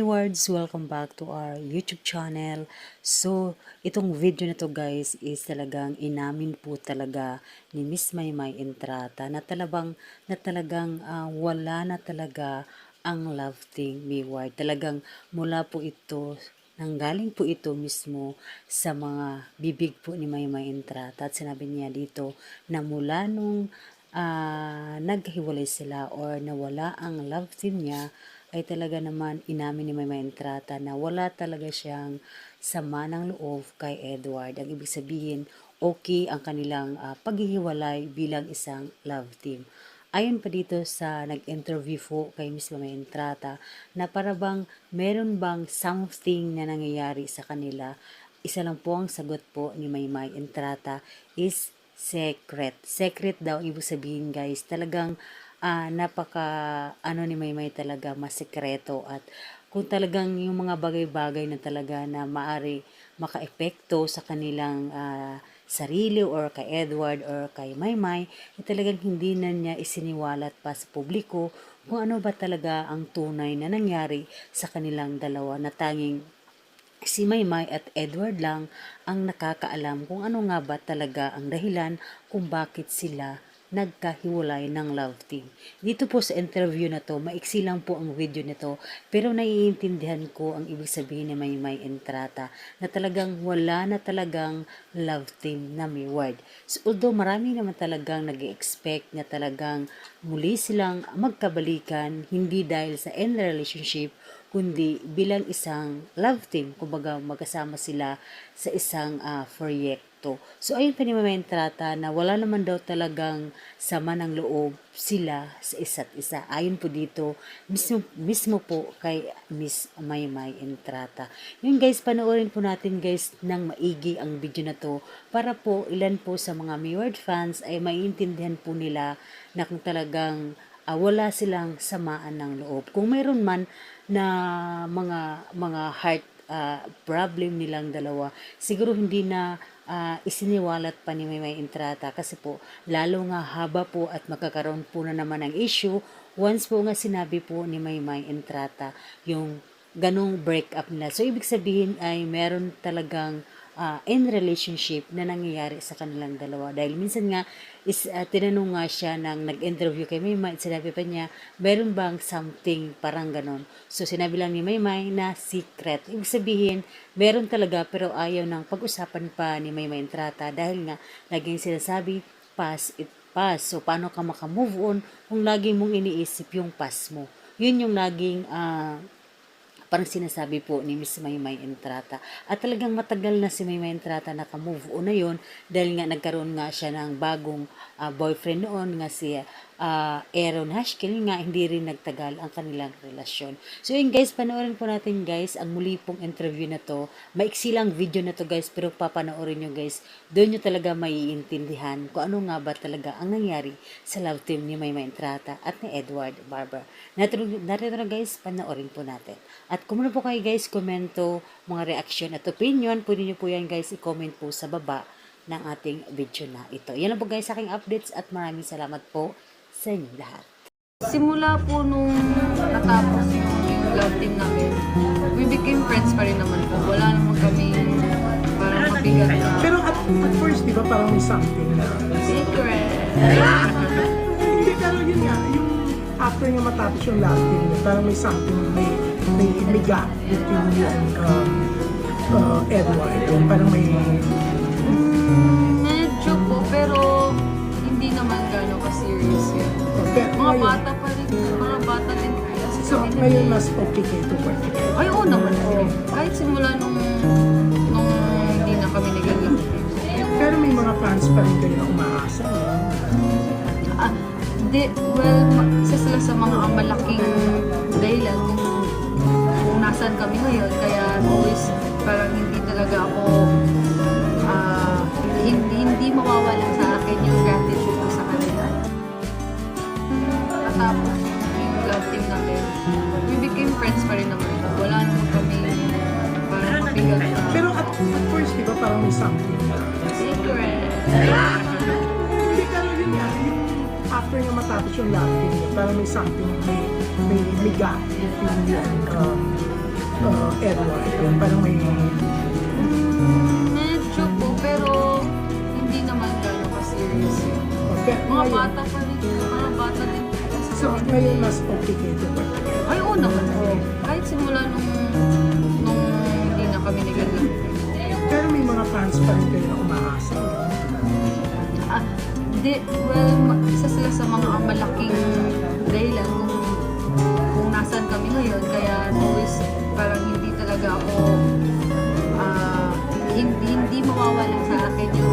Maywards, welcome back to our YouTube channel. So, itong video na to guys is talagang inamin po talaga ni Miss Maymay Entrata na talagang wala na talaga ang love team Mayward. Talagang mula po ito, nanggaling po ito mismo sa mga bibig po ni Maymay Entrata. At sinabi niya dito na mula nung naghiwalay sila or nawala ang love team niya, ay talaga naman inamin ni Maymay Entrata na wala talaga siyang sama ng loob kay Edward. Ang ibig sabihin, okay ang kanilang paghihiwalay bilang isang love team. Ayon pa dito sa nag-interview po kay Miss Maymay Entrata na para bang meron bang something na nangyayari sa kanila. Isa lang po ang sagot po ni Maymay Entrata is secret. Secret daw ibig sabihin guys. Talagang napaka ni Maymay talaga masekreto at kung talagang yung mga bagay-bagay na talaga na maari makaepekto sa kanilang sarili or kay Edward or kay Maymay, talagang hindi na niya isiniwalat pa sa publiko kung ano ba talaga ang tunay na nangyari sa kanilang dalawa na tanging si Maymay at Edward lang ang nakakaalam kung ano nga ba talaga ang dahilan kung bakit sila nagkahiwalay ng love team. Dito po sa interview na to, maiksi lang po ang video nito, pero naiintindihan ko ang ibig sabihin ni Maymay Entrata na talagang wala na talagang love team na Mayward. So, although marami naman talagang nag-expect na talagang muli silang magkabalikan, hindi dahil sa end relationship, kundi bilang isang love team, kumbaga magkasama sila sa isang proyekto. So ayun pa ni Maymay Entrata na wala naman daw talagang sama ng loob sila sa isa't isa. Ayon po dito, mismo po kay Miss Maymay Entrata. Yun guys, panoorin po natin guys ng maigi ang video na to para po ilan po sa mga Mayward fans ay maiintindihan po nila na kung talagang wala silang samaan ng loob. Kung mayroon man na mga heart problem nilang dalawa, siguro hindi na isiniwalat pa ni Maymay Entrata kasi po lalo nga haba po at magkakaroon po na naman ng issue once po nga sinabi po ni Maymay Entrata yung ganong breakup nila. So ibig sabihin ay meron talagang in relationship na nangyayari sa kanilang dalawa. Dahil minsan nga, tinanong nga siya nang nag-interview kay Maymay at sinabi pa niya, meron bang something parang ganon. So sinabi lang ni Maymay na secret. Ibig sabihin, meron talaga pero ayaw nang pag-usapan pa ni Maymay Entrata dahil nga, laging sinasabi, past it past. So paano ka makamove on kung lagi mong iniisip yung past mo. Yun yung laging parang sinasabi po ni Miss Maymay Entrata. At talagang matagal na si Maymay Entrata naka-move on na yun dahil nga nagkaroon nga siya ng bagong boyfriend noon nga si Aaron Hashkill nga hindi rin nagtagal ang kanilang relasyon. So yun guys, panoorin po natin guys ang muli pong interview na to. Maiksi lang video na to guys pero papanoorin nyo guys. Doon nyo talaga maiintindihan kung ano nga ba talaga ang nangyari sa love team ni Maymay Entrata at ni Edward Barber. Narito na guys, panoorin po natin. At kung ano po kayo guys, komento, mga reaction at opinion, pwede nyo po yan guys i-comment po sa baba ng ating video na ito. Yan lang po guys sa aking updates at maraming salamat po sa inyo lahat. Simula po nung natapos yung love team namin, we became friends pa rin naman po. Wala naman kami parang mabigat na Pero at first, di ba parang may something na... secret. Hindi, pero yun nga, yung after nga matapos yung love team niya, parang may something, may gap between you and Edward. Parang may... Medyo po, pero hindi naman gano'n ka-serious yun. Mga bata pa rin, mga bata din. So, ngayon mas okay kayo to work together. Ay, oo naman. Kahit simula nung hindi na kami naging Pero may mga fans pa rin kayo na umaasa. isa sila sa mga malaking dahilan kung nasan kami ngayon. Kaya always parang hindi talaga ako hindi mawawala sa akin yung gratitude ko sa kanila. Tapos yung love team namin, we became friends pa rin naman. Wala naman kami parang mabigat na Pero at first, di ba parang may something na... secret. Hindi, pero yun nga, yung after nga matapos yung love team niya, parang may something, may gap between you and Edward? Yung parang may... Medyo po, pero hindi naman gano'n ka-serious yun. Pero Mga ngayon, bata pa rin, mga bata din po kasi so kami. ngayon mas okay kayo to work together. Ay, oo naman po. Kahit simula nung hindi na kami naging Pero may mga fans pa rin kayo na umaasa. isa sila sa mga malaking dahilan kung nasaan kami ngayon. Kaya always parang hindi talaga ako hindi mawawala sa akin yung